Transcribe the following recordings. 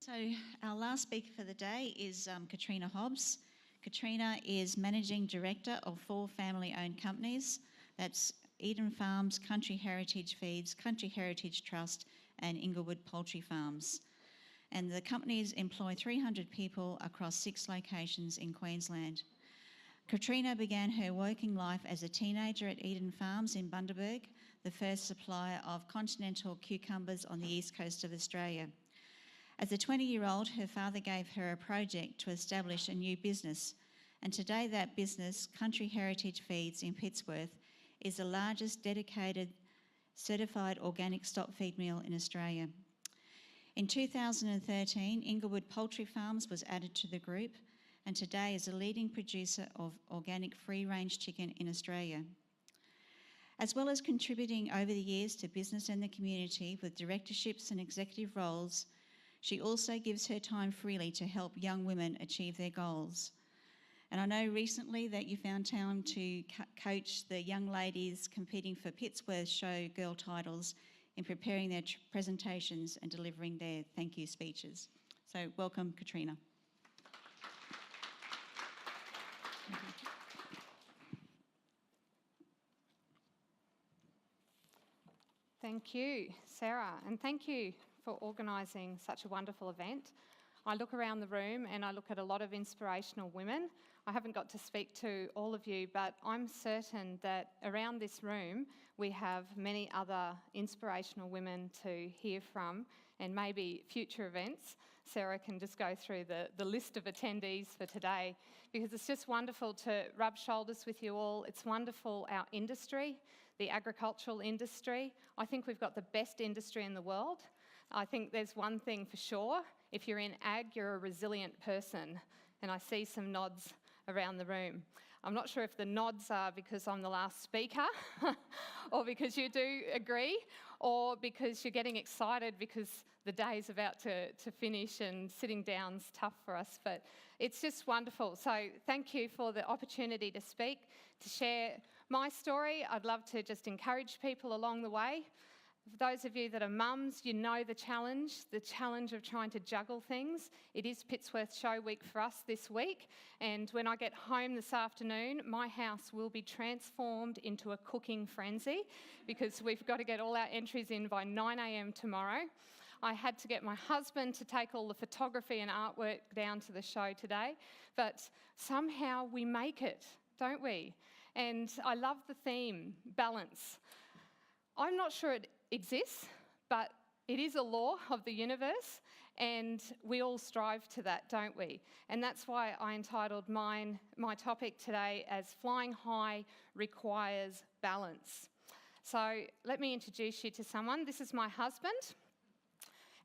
So our last speaker for the day is Katrina Hobbs. Katrina is Managing Director of 4 family-owned companies. That's Eden Farms, Country Heritage Feeds, Country Heritage Trust and Inglewood Poultry Farms. And the companies employ 300 people across 6 locations in Queensland. Katrina began her working life as a teenager at Eden Farms in Bundaberg, the first supplier of continental cucumbers on the east coast of Australia. As a 20-year-old, her father gave her a project to establish a new business, and today that business, Country Heritage Feeds in Pittsworth, is the largest dedicated certified organic stock feed mill in Australia. In 2013, Inglewood Poultry Farms was added to the group, and today is a leading producer of organic free-range chicken in Australia. As well as contributing over the years to business and the community with directorships and executive roles, she also gives her time freely to help young women achieve their goals. And I know recently that you found time to coach the young ladies competing for Pittsworth Show Girl titles in preparing their presentations and delivering their thank you speeches. So welcome, Katrina. Thank you, Sarah, and thank you for organising such a wonderful event. I look around the room and I look at a lot of inspirational women. I haven't got to speak to all of you, but I'm certain that around this room we have many other inspirational women to hear from, and maybe future events. Sarah can just go through the list of attendees for today, because it's just wonderful to rub shoulders with you all. It's wonderful, our industry, the agricultural industry. I think we've got the best industry in the world. I think there's one thing for sure: if you're in ag, you're a resilient person. And I see some nods around the room. I'm not sure if the nods are because I'm the last speaker or because you do agree, or because you're getting excited because the day's about to finish and sitting down's tough for us. But it's just wonderful. So thank you for the opportunity to speak, to share my story. I'd love to just encourage people along the way. For those of you that are mums, you know the challenge of trying to juggle things. It is Pittsworth Show Week for us this week, and when I get home this afternoon, my house will be transformed into a cooking frenzy because we've got to get all our entries in by 9 a.m. tomorrow. I had to get my husband to take all the photography and artwork down to the show today, but somehow we make it, don't we? And I love the theme, balance. I'm not sure it exists, but it is a law of the universe, and we all strive to that, don't we? And that's why I entitled my topic today as Flying High Requires Balance. So let me introduce you to someone. This is my husband,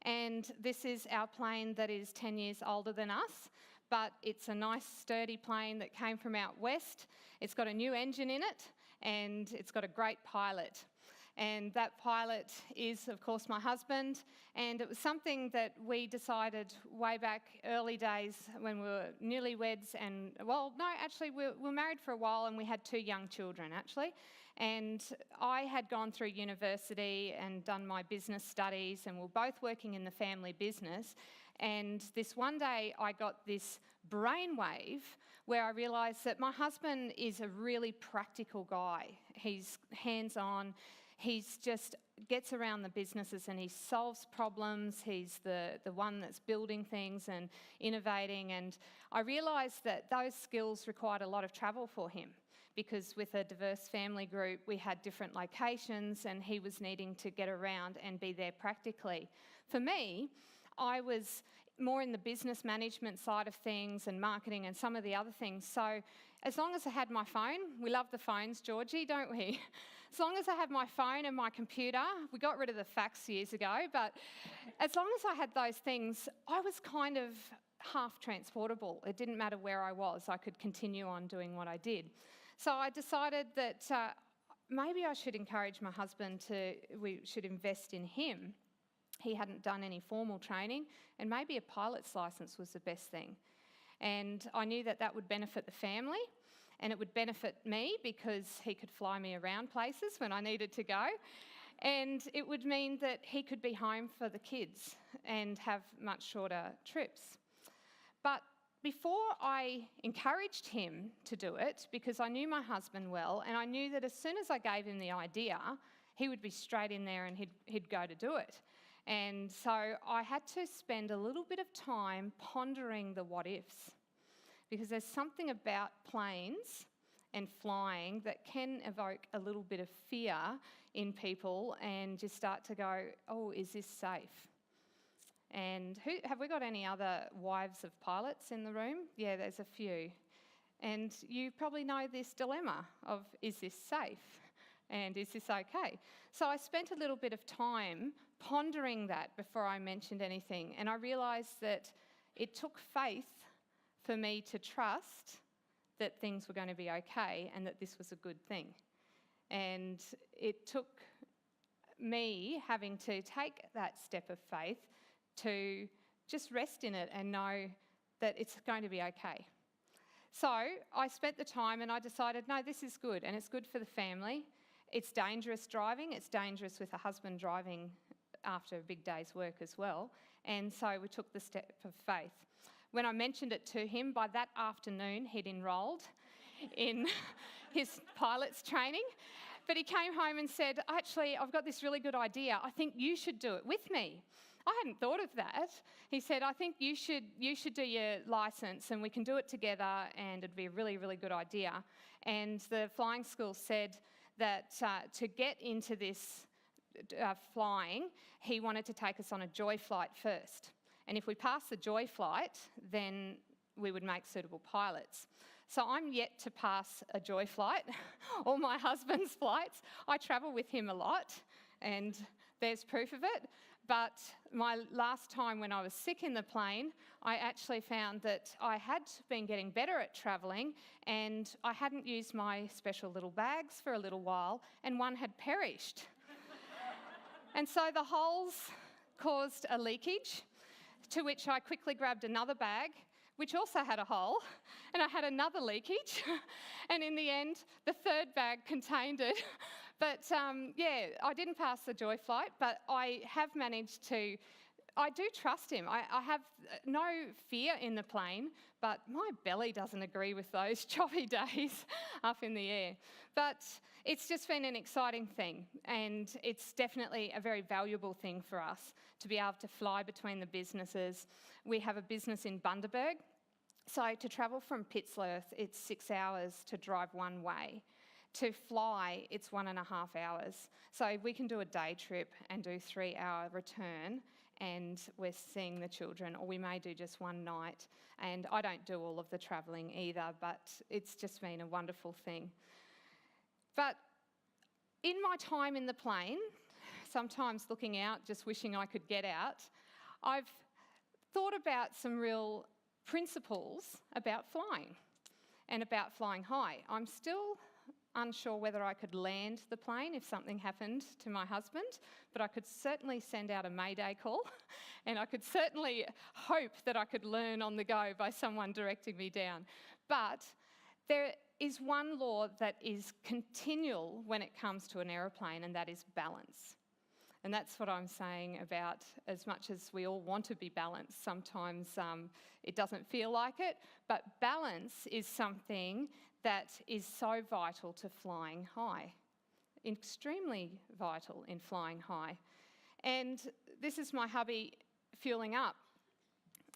and this is our plane that is 10 years older than us, but it's a nice sturdy plane that came from out west. It's got a new engine in it, and it's got a great pilot. And that pilot is, of course, my husband. And it was something that we decided way back early days when we were newlyweds. And, well, no, actually, we were married for a while and we had 2 young children, actually. And I had gone through university and done my business studies, and we were both working in the family business. And this one day I got this brainwave where I realised that my husband is a really practical guy. He's hands-on. He's just gets around the businesses and he solves problems. He's the one that's building things and innovating. And I realised that those skills required a lot of travel for him, because with a diverse family group, we had different locations and he was needing to get around and be there practically. For me, I was more in the business management side of things and marketing and some of the other things. So as long as I had my phone, we love the phones, Georgie, don't we? As long as I had my phone and my computer, we got rid of the fax years ago, but as long as I had those things, I was kind of half transportable. It didn't matter where I was, I could continue on doing what I did. So I decided that maybe I should encourage my husband we should invest in him. He hadn't done any formal training, and maybe a pilot's licence was the best thing. And I knew that that would benefit the family, and it would benefit me because he could fly me around places when I needed to go. And it would mean that he could be home for the kids and have much shorter trips. But before I encouraged him to do it, because I knew my husband well, and I knew that as soon as I gave him the idea, he would be straight in there and he'd go to do it. And so I had to spend a little bit of time pondering the what ifs, because there's something about planes and flying that can evoke a little bit of fear in people, and just start to go, oh, is this safe? And have we got any other wives of pilots in the room? Yeah, there's a few. And you probably know this dilemma of, is this safe? And is this okay? So I spent a little bit of time pondering that before I mentioned anything. And I realised that it took faith for me to trust that things were going to be okay and that this was a good thing. And it took me having to take that step of faith to just rest in it and know that it's going to be okay. So I spent the time and I decided, no, this is good, and it's good for the family. It's dangerous driving. It's dangerous with a husband driving after a big day's work as well. And so we took the step of faith. When I mentioned it to him, by that afternoon he'd enrolled in his pilot's training. But he came home and said, actually, I've got this really good idea. I think you should do it with me. I hadn't thought of that. He said, I think you should do your licence and we can do it together and it'd be a really, really good idea. And the flying school said that to get into this flying, he wanted to take us on a joy flight first. And if we passed the joy flight, then we would make suitable pilots. So I'm yet to pass a joy flight, or my husband's flights. I travel with him a lot, and there's proof of it. But my last time when I was sick in the plane, I actually found that I had been getting better at travelling, and I hadn't used my special little bags for a little while, and one had perished. And so the holes caused a leakage, to which I quickly grabbed another bag, which also had a hole, and I had another leakage. And in the end, the third bag contained it. But I didn't pass the joy flight, but I have managed to, I do trust him. I have no fear in the plane, but my belly doesn't agree with those choppy days up in the air. But it's just been an exciting thing, and it's definitely a very valuable thing for us to be able to fly between the businesses. We have a business in Bundaberg, so to travel from Pittsworth, it's 6 hours to drive one way. To fly, it's 1.5 hours. So we can do a day trip and do 3-hour return, and we're seeing the children, or we may do just one night. And I don't do all of the travelling either, but it's just been a wonderful thing. But in my time in the plane, sometimes looking out, just wishing I could get out, I've thought about some real principles about flying and about flying high. I'm still unsure whether I could land the plane if something happened to my husband, but I could certainly send out a mayday call, and I could certainly hope that I could learn on the go by someone directing me down. But there is one law that is continual when it comes to an aeroplane, and that is balance. And that's what I'm saying about, as much as we all want to be balanced, sometimes it doesn't feel like it, but balance is something that is so vital to flying high, extremely vital in flying high. And this is my hubby fueling up.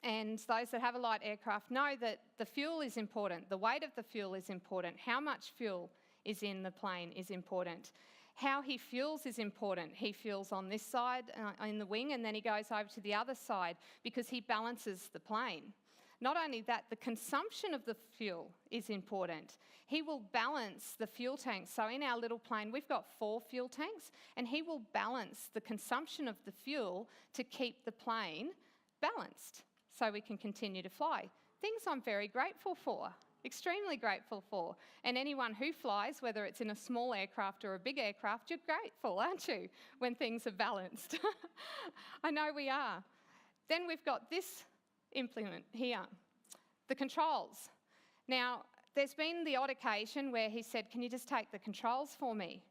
And those that have a light aircraft know that the fuel is important, the weight of the fuel is important, how much fuel is in the plane is important. How he fuels is important. He fuels on this side in the wing, and then he goes over to the other side because he balances the plane. Not only that, the consumption of the fuel is important. He will balance the fuel tanks. So in our little plane, we've got 4 fuel tanks, and he will balance the consumption of the fuel to keep the plane balanced so we can continue to fly. Things I'm very grateful for. Extremely grateful for. And anyone who flies, whether it's in a small aircraft or a big aircraft, you're grateful, aren't you, when things are balanced? I know we are. Then we've got this implement here, the controls. Now, there's been the odd occasion where he said, can you just take the controls for me?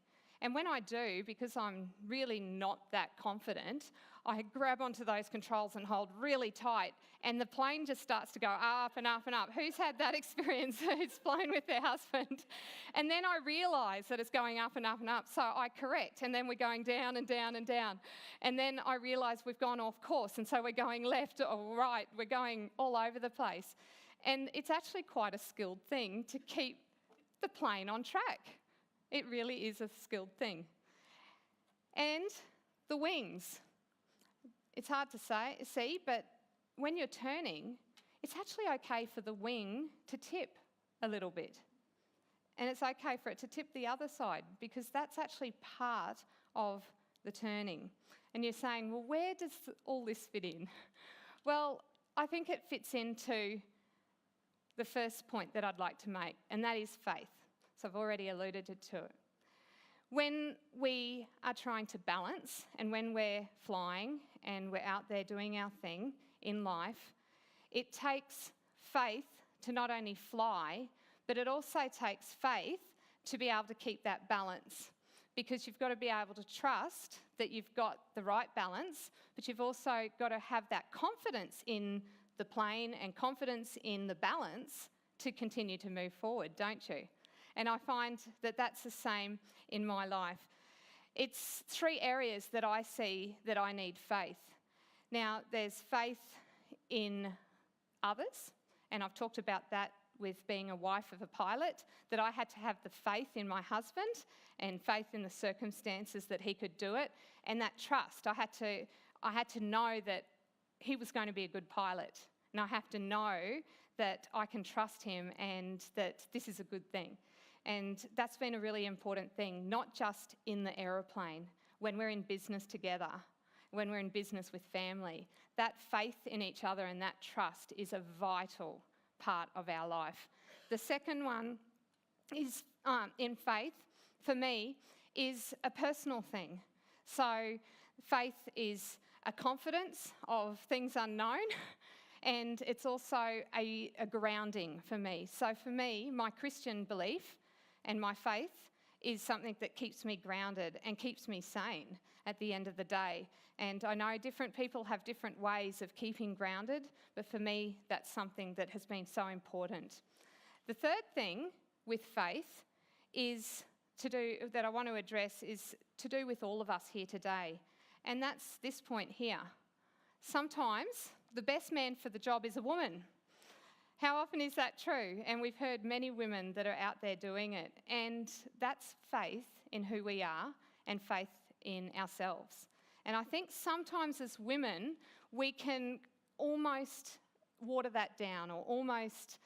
And when I do, because I'm really not that confident, I grab onto those controls and hold really tight, and the plane just starts to go up and up and up. Who's had that experience who's flown with their husband? And then I realise that it's going up and up and up, so I correct, and then we're going down and down and down. And then I realise we've gone off course, and so we're going left or right, we're going all over the place. And it's actually quite a skilled thing to keep the plane on track. It really is a skilled thing. And the wings. It's hard to see, but when you're turning, it's actually okay for the wing to tip a little bit. And it's okay for it to tip the other side, because that's actually part of the turning. And you're saying, well, where does all this fit in? Well, I think it fits into the first point that I'd like to make, and that is faith. So I've already alluded to it. When we are trying to balance, and when we're flying and we're out there doing our thing in life, it takes faith to not only fly, but it also takes faith to be able to keep that balance. Because you've got to be able to trust that you've got the right balance, but you've also got to have that confidence in the plane and confidence in the balance to continue to move forward, don't you? And I find that that's the same in my life. It's three areas that I see that I need faith. Now, there's faith in others, and I've talked about that with being a wife of a pilot, that I had to have the faith in my husband and faith in the circumstances that he could do it, and that trust. I had to know that he was going to be a good pilot, and I have to know that I can trust him and that this is a good thing. And that's been a really important thing, not just in the aeroplane, when we're in business together, when we're in business with family. That faith in each other and that trust is a vital part of our life. The second one is in faith, for me, is a personal thing. So faith is a confidence of things unknown, and it's also a grounding for me. So for me, my Christian belief and my faith is something that keeps me grounded and keeps me sane at the end of the day. And I know different people have different ways of keeping grounded, but for me, that's something that has been so important. The third thing with faith that I want to address is to do with all of us here today. And that's this point here. Sometimes the best man for the job is a woman. How often is that true? And we've heard many women that are out there doing it. And that's faith in who we are and faith in ourselves. And I think sometimes as women, we can almost water that down or almost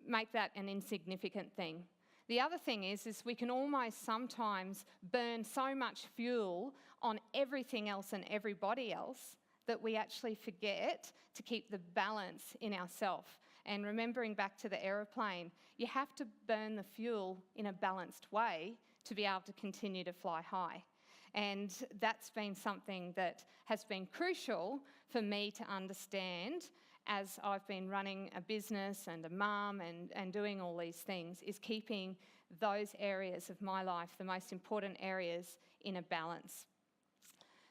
make that an insignificant thing. The other thing is we can almost sometimes burn so much fuel on everything else and everybody else that we actually forget to keep the balance in ourselves. And remembering back to the aeroplane, you have to burn the fuel in a balanced way to be able to continue to fly high. And that's been something that has been crucial for me to understand as I've been running a business and a mum and doing all these things, is keeping those areas of my life, the most important areas, in a balance.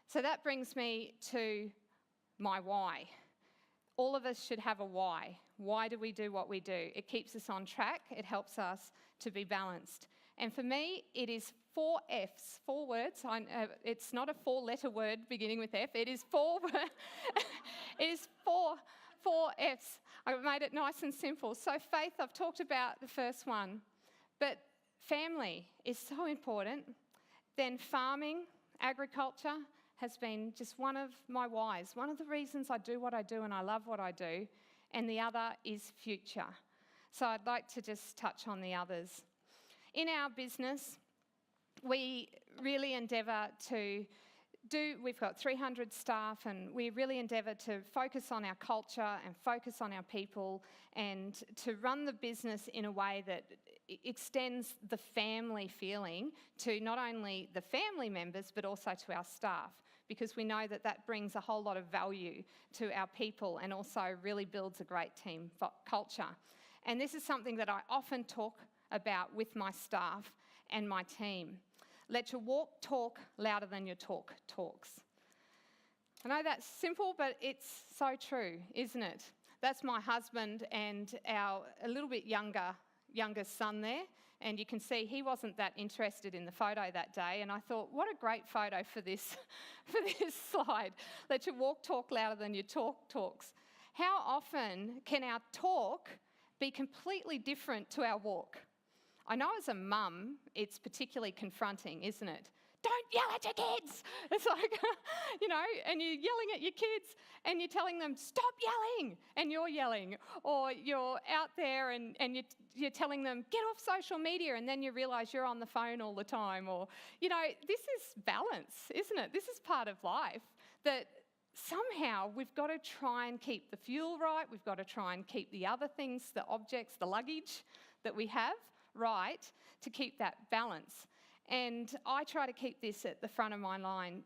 So that brings me to my why. All of us should have a why. Why do we do what we do? It keeps us on track. It helps us to be balanced. And for me, it is 4 Fs, 4 words. It's not a 4-letter word beginning with F. It is 4. It is four Fs. I've made it nice and simple. So faith, I've talked about the first one. But family is so important. Then farming, agriculture has been just one of my whys. One of the reasons I do what I do and I love what I do. And the other is future. So I'd like to just touch on the others. In our business, we really endeavour we've got 300 staff, and we really endeavour to focus on our culture and focus on our people and to run the business in a way that extends the family feeling to not only the family members but also to our staff, because we know that that brings a whole lot of value to our people and also really builds a great team culture. And this is something that I often talk about with my staff and my team. Let your walk talk louder than your talk talks. I know that's simple, but it's so true, isn't it? That's my husband and our a little bit younger son there. And you can see he wasn't that interested in the photo that day. And I thought, what a great photo for this, for this slide. Let your walk talk louder than your talk talks. How often can our talk be completely different to our walk? I know as a mum, it's particularly confronting, isn't it? Don't yell at your kids. It's like, and you're yelling at your kids and you're telling them, stop yelling, and you're yelling. Or you're out there and you're telling them, get off social media, and then you realise you're on the phone all the time. Or, this is balance, isn't it? This is part of life, that somehow we've got to try and keep the fuel right. We've got to try and keep the other things, the objects, the luggage that we have right to keep that balance. And I try to keep this at the front of my mind.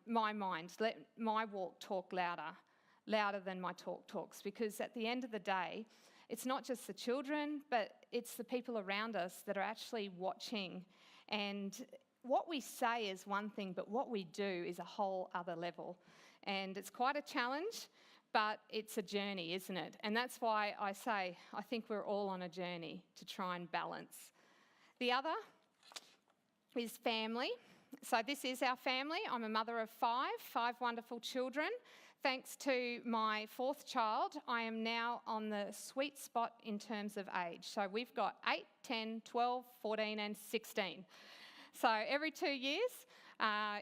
Let my walk talk louder than my talk talks, because at the end of the day, it's not just the children, but it's the people around us that are actually watching. And what we say is one thing, but what we do is a whole other level. And it's quite a challenge, but it's a journey, isn't it? And that's why I say I think we're all on a journey to try and balance. The other is family. So this is our family. I'm a mother of five wonderful children. Thanks to my fourth child, I am now on the sweet spot in terms of age. So we've got 8, 10, 12, 14 and 16. So every 2 years,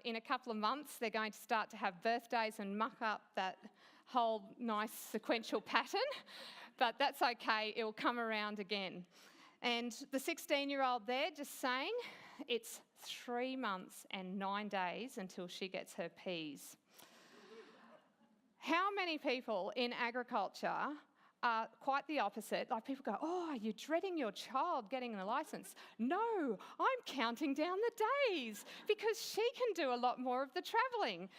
in a couple of months, they're going to start to have birthdays and muck up that whole nice sequential pattern. But that's okay, it'll come around again. And the 16-year-old there just saying, it's 3 months and 9 days until she gets her P's. How many people in agriculture are quite the opposite? Like people go, oh, you're dreading your child getting a licence. No, I'm counting down the days because she can do a lot more of the travelling.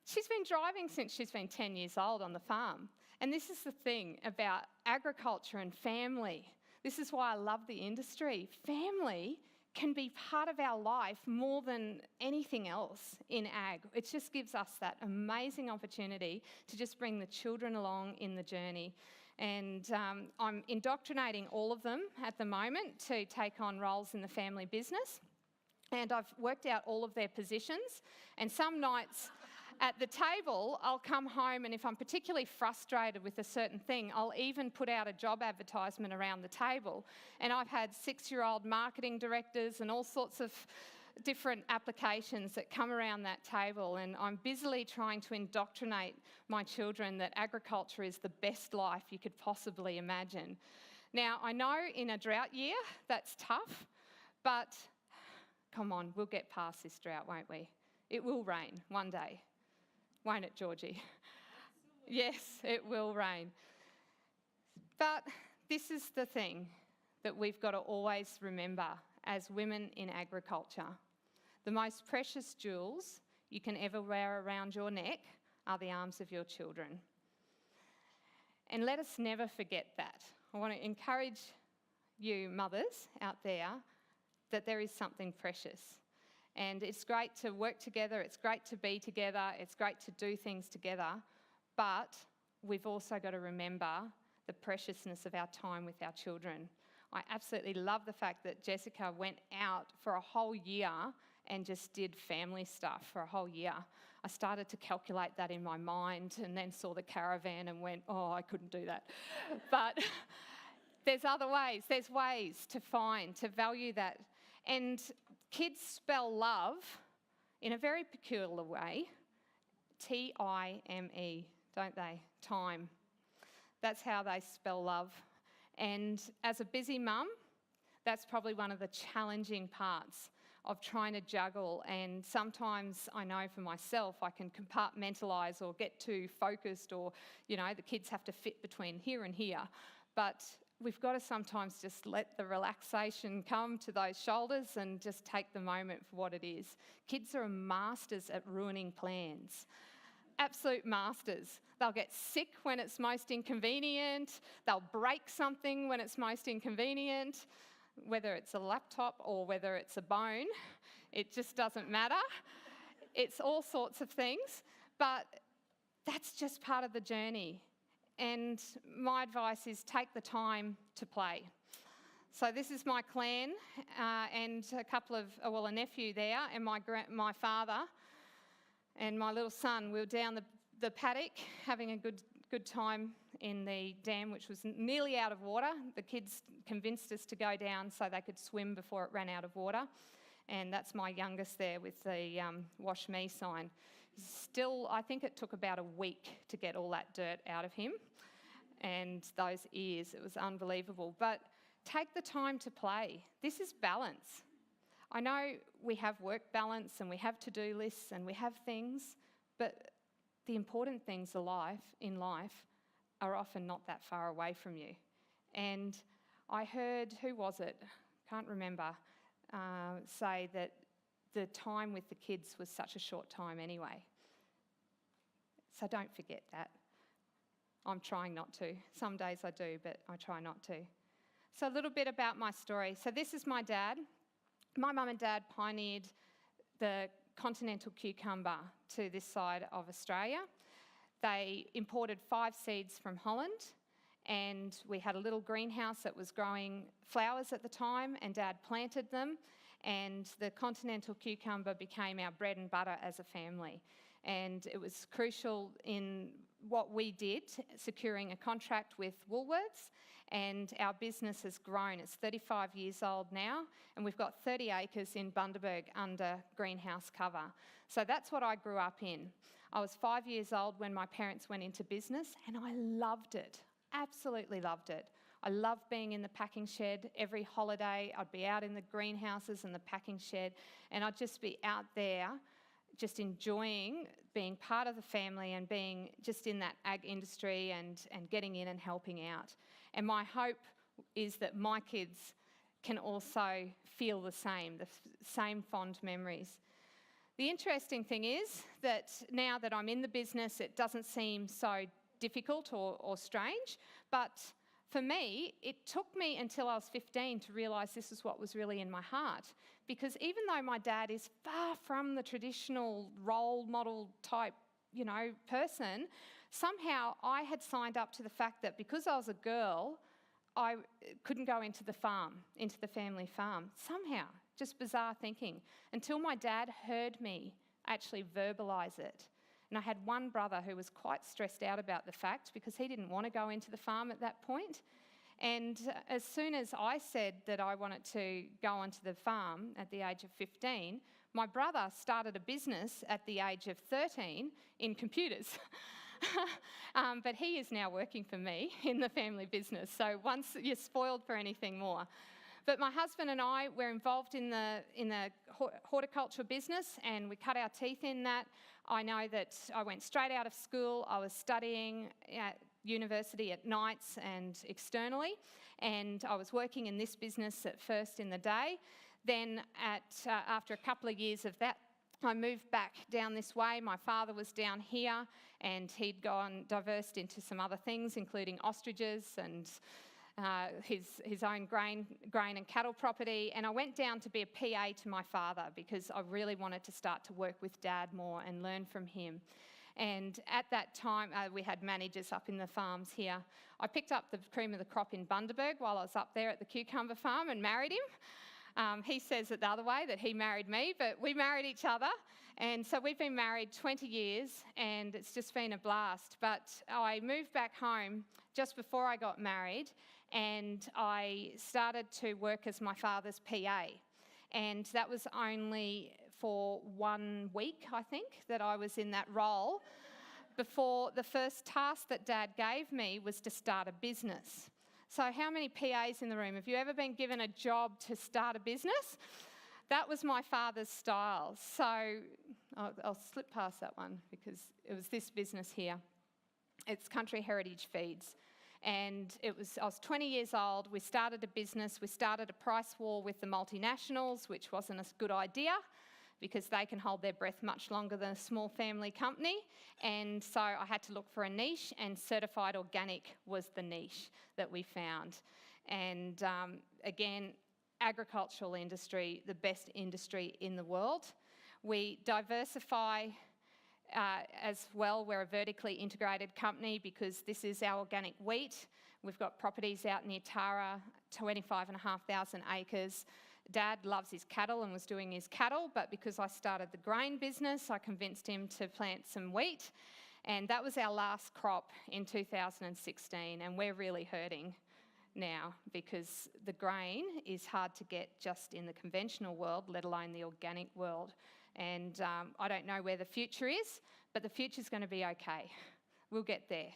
She's been driving since she's been 10 years old on the farm. And this is the thing about agriculture and family. This is why I love the industry. Family can be part of our life more than anything else in ag. It just gives us that amazing opportunity to just bring the children along in the journey. And I'm indoctrinating all of them at the moment to take on roles in the family business. And I've worked out all of their positions. And some nights at the table, I'll come home, and if I'm particularly frustrated with a certain thing, I'll even put out a job advertisement around the table. And I've had 6-year-old marketing directors and all sorts of different applications that come around that table, and I'm busily trying to indoctrinate my children that agriculture is the best life you could possibly imagine. Now, I know in a drought year that's tough, but come on, we'll get past this drought, won't we? It will rain one day. Won't it, Georgie? Yes, it will rain. But this is the thing that we've got to always remember as women in agriculture. The most precious jewels you can ever wear around your neck are the arms of your children. And let us never forget that. I want to encourage you mothers out there that there is something precious. And it's great to work together, it's great to be together, it's great to do things together, but we've also got to remember the preciousness of our time with our children. I absolutely love the fact that Jessica went out for a whole year and just did family stuff for a whole year. I started to calculate that in my mind and then saw the caravan and went, oh, I couldn't do that. But there's other ways, there's ways to find, to value that. And kids spell love in a very peculiar way, T-I-M-E, don't they? Time. That's how they spell love. And as a busy mum, that's probably one of the challenging parts of trying to juggle. And sometimes I know for myself, I can compartmentalise or get too focused, or, the kids have to fit between here and here. But we've got to sometimes just let the relaxation come to those shoulders and just take the moment for what it is. Kids are masters at ruining plans. Absolute masters. They'll get sick when it's most inconvenient. They'll break something when it's most inconvenient. Whether it's a laptop or whether it's a bone, It just doesn't matter. It's all sorts of things, but that's just part of the journey. And my advice is take the time to play. So this is my clan and a nephew there, and my father and my little son. We were down the paddock having a good time in the dam, which was nearly out of water. The kids convinced us to go down so they could swim before it ran out of water. And that's my youngest there with the wash me sign. Still, I think it took about a week to get all that dirt out of him and those ears. It was unbelievable. But take the time to play. This is balance. I know we have work balance and we have to-do lists and we have things, but the important things in life are often not that far away from you. And I heard, who was it? Can't remember, say that the time with the kids was such a short time anyway. So don't forget that. I'm trying not to. Some days I do, but I try not to. So a little bit about my story. So this is my dad. My mum and dad pioneered the continental cucumber to this side of Australia. They imported 5 seeds from Holland, and we had a little greenhouse that was growing flowers at the time, and Dad planted them, and the continental cucumber became our bread and butter as a family. And it was crucial in what we did, securing a contract with Woolworths, and our business has grown. It's 35 years old now, and we've got 30 acres in Bundaberg under greenhouse cover. So that's what I grew up in. I was 5 years old when my parents went into business, and I loved it, absolutely loved it. I loved being in the packing shed. Every holiday I'd be out in the greenhouses and the packing shed, and I'd just be out there just enjoying being part of the family and being just in that ag industry and getting in and helping out. And my hope is that my kids can also feel the same fond memories. The interesting thing is that now that I'm in the business, it doesn't seem so difficult or strange, but for me, it took me until I was 15 to realise this is what was really in my heart. Because even though my dad is far from the traditional role model type, person, somehow I had signed up to the fact that because I was a girl, I couldn't go into the family farm. Somehow, just bizarre thinking, until my dad heard me actually verbalise it. And I had one brother who was quite stressed out about the fact because he didn't want to go into the farm at that point. And as soon as I said that I wanted to go onto the farm at the age of 15, my brother started a business at the age of 13 in computers. But he is now working for me in the family business. So once you're spoiled for anything more. But my husband and I were involved in the horticulture business, and we cut our teeth in that. I know that I went straight out of school. I was studying at university at nights and externally, and I was working in this business at first in the day. Then after a couple of years of that, I moved back down this way. My father was down here, and he'd gone diversed into some other things, including ostriches and his own grain and cattle property. And I went down to be a PA to my father because I really wanted to start to work with Dad more and learn from him. And at that time, we had managers up in the farms here. I picked up the cream of the crop in Bundaberg while I was up there at the cucumber farm and married him. He says it the other way, that he married me, but we married each other. And so we've been married 20 years, and it's just been a blast. But I moved back home just before I got married, and I started to work as my father's PA. And that was only for 1 week, I think, that I was in that role, before the first task that Dad gave me was to start a business. So how many PAs in the room? Have you ever been given a job to start a business? That was my father's style. So I'll slip past that one because it was this business here. It's Country Heritage Feeds. And I was 20 years old. We started a business. We started a price war with the multinationals, which wasn't a good idea because they can hold their breath much longer than a small family company. And so I had to look for a niche, and certified organic was the niche that we found. And again, agricultural industry the best industry in the world. We diversify as well. We're a vertically integrated company because this is our organic wheat. We've got properties out near Tara, 25,500 acres. Dad loves his cattle and was doing his cattle, but because I started the grain business, I convinced him to plant some wheat. And that was our last crop in 2016, and we're really hurting now because the grain is hard to get just in the conventional world, let alone the organic world. And I don't know where the future is, but the future's going to be okay. We'll get there.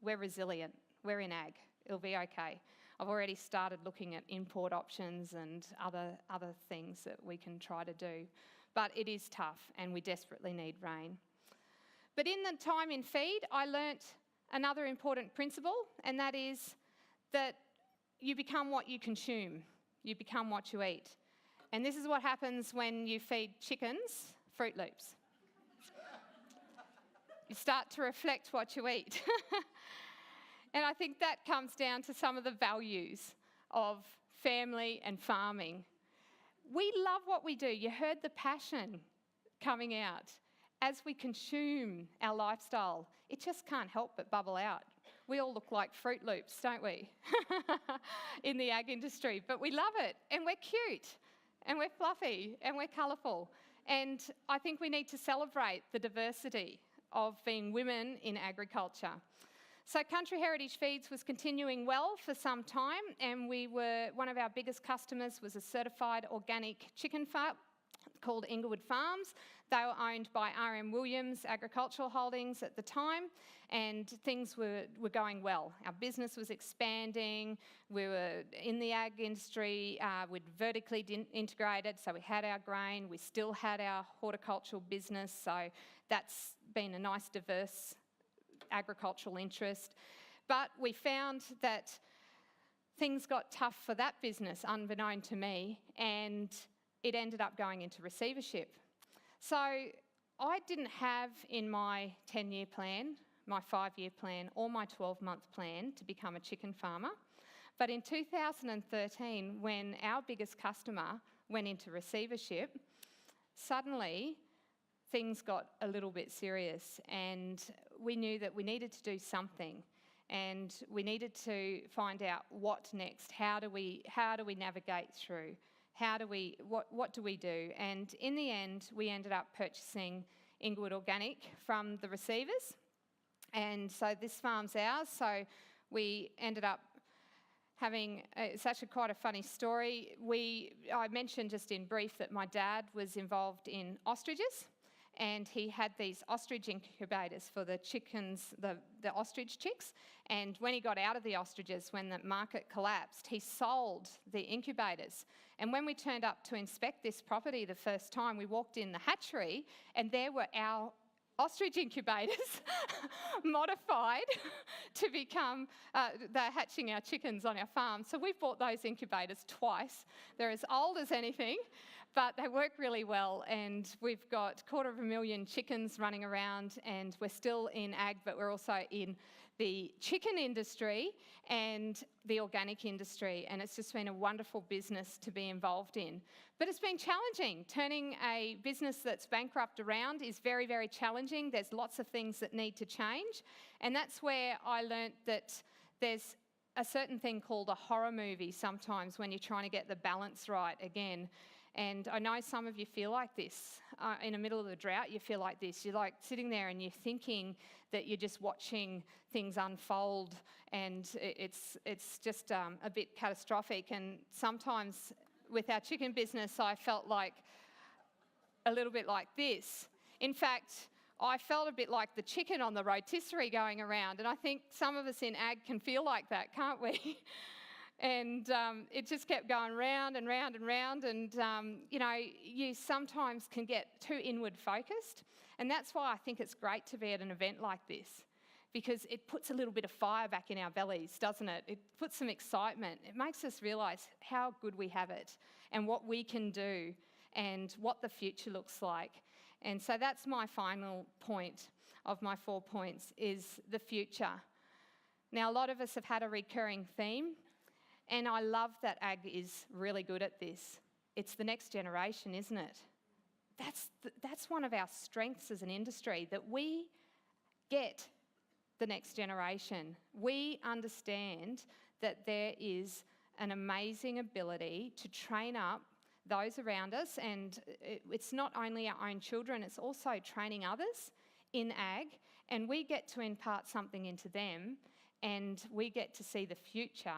We're resilient. We're in ag. It'll be okay. I've already started looking at import options and other things that we can try to do. But it is tough, and we desperately need rain. But in the time in feed, I learnt another important principle, and that is that you become what you consume. You become what you eat. And this is what happens when you feed chickens Fruit Loops. You start to reflect what you eat. And I think that comes down to some of the values of family and farming. We love what we do. You heard the passion coming out. As we consume our lifestyle, it just can't help but bubble out. We all look like Fruit Loops, don't we? In the ag industry, but we love it, and we're cute, and we're fluffy, and we're colourful. And I think we need to celebrate the diversity of being women in agriculture. So Country Heritage Feeds was continuing well for some time, and one of our biggest customers was a certified organic chicken farm called Inglewood Farms. They were owned by R.M. Williams Agricultural Holdings at the time, and things were going well. Our business was expanding. We were in the ag industry. We'd vertically integrated, so we had our grain. We still had our horticultural business, so that's been a nice, diverse agricultural interest. But we found that things got tough for that business, unbeknown to me, and it ended up going into receivership. So I didn't have in my 10-year plan, my 5-year plan, or my 12-month plan to become a chicken farmer. But in 2013, when our biggest customer went into receivership, suddenly things got a little bit serious, and we knew that we needed to do something, and we needed to find out what next. How do we navigate through? What do we do? And in the end, we ended up purchasing Inglewood Organic from the receivers. And so this farm's ours. So we ended up having, it's actually quite a funny story. I mentioned just in brief that my dad was involved in ostriches, and he had these ostrich incubators for the chickens, the ostrich chicks. And when he got out of the ostriches, when the market collapsed, he sold the incubators. And when we turned up to inspect this property the first time, we walked in the hatchery, and there were our ostrich incubators modified to become, they're hatching our chickens on our farm. So we've bought those incubators twice. They're as old as anything, but they work really well, and we've got 250,000 chickens running around, and we're still in ag, but we're also in the chicken industry and the organic industry, and it's just been a wonderful business to be involved in. But it's been challenging. Turning a business that's bankrupt around is very, very challenging. There's lots of things that need to change, and that's where I learnt that there's a certain thing called a horror movie sometimes when you're trying to get the balance right again. And I know some of you feel like this. In the middle of the drought, you feel like this. You're like sitting there and you're thinking that you're just watching things unfold, and it's just a bit catastrophic. And sometimes with our chicken business, I felt like a little bit like this. In fact, I felt a bit like the chicken on the rotisserie going around, and I think some of us in ag can feel like that, can't we? And it just kept going round and round and round, and you sometimes can get too inward focused, and that's why I think it's great to be at an event like this, because it puts a little bit of fire back in our bellies, doesn't it? It puts some excitement. It makes us realise how good we have it and what we can do and what the future looks like. And so that's my final point of my 4 points, is the future. Now, a lot of us have had a recurring theme, And I love that ag is really good at this. It's the next generation, isn't it? That's one of our strengths as an industry, that we get the next generation. We understand that there is an amazing ability to train up those around us, and it's not only our own children, it's also training others in ag, and we get to impart something into them, and we get to see the future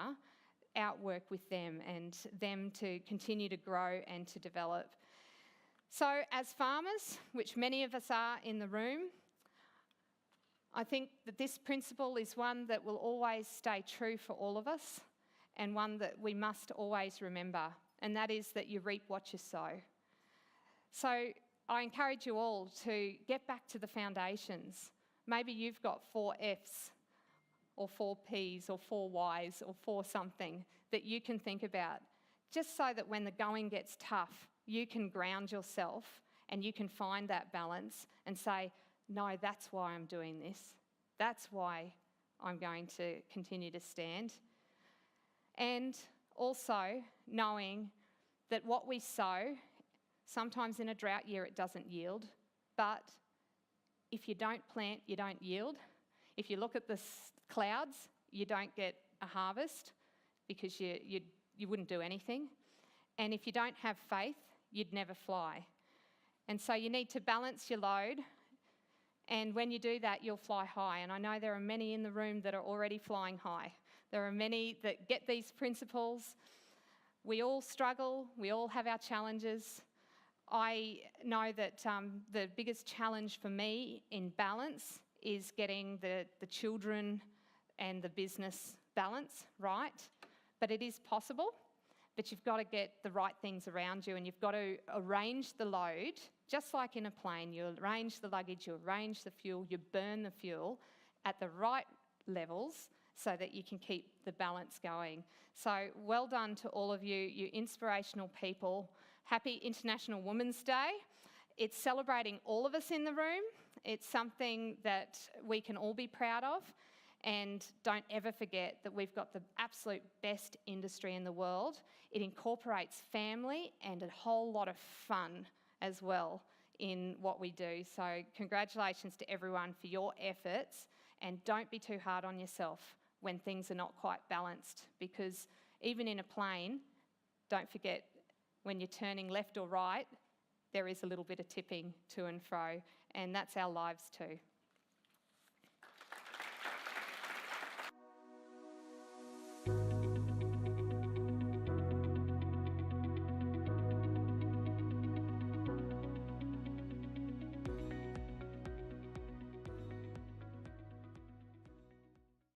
outwork with them and them to continue to grow and to develop. So as farmers, which many of us are in the room, I think that this principle is one that will always stay true for all of us, and one that we must always remember, and that is that you reap what you sow. So I encourage you all to get back to the foundations. Maybe you've got 4 Fs or 4 Ps or 4 Ys or 4 something that you can think about, just so that when the going gets tough, you can ground yourself and you can find that balance and say, no, that's why I'm doing this. That's why I'm going to continue to stand. And also knowing that what we sow, sometimes in a drought year it doesn't yield, but if you don't plant, you don't yield. If you look at the clouds, you don't get a harvest because you wouldn't do anything. And if you don't have faith, you'd never fly. And so you need to balance your load, and when you do that, you'll fly high. And I know there are many in the room that are already flying high. There are many that get these principles. We all struggle, we all have our challenges. I know that the biggest challenge for me in balance is getting the children and the business balance right. But it is possible, but you've got to get the right things around you, and you've got to arrange the load, just like in a plane. You arrange the luggage, you arrange the fuel, you burn the fuel at the right levels so that you can keep the balance going. So well done to all of you, you inspirational people. Happy International Women's Day. It's celebrating all of us in the room. It's something that we can all be proud of. And don't ever forget that we've got the absolute best industry in the world. It incorporates family and a whole lot of fun as well in what we do. So congratulations to everyone for your efforts, and don't be too hard on yourself when things are not quite balanced, because even in a plane, don't forget, when you're turning left or right, there is a little bit of tipping to and fro, and that's our lives too.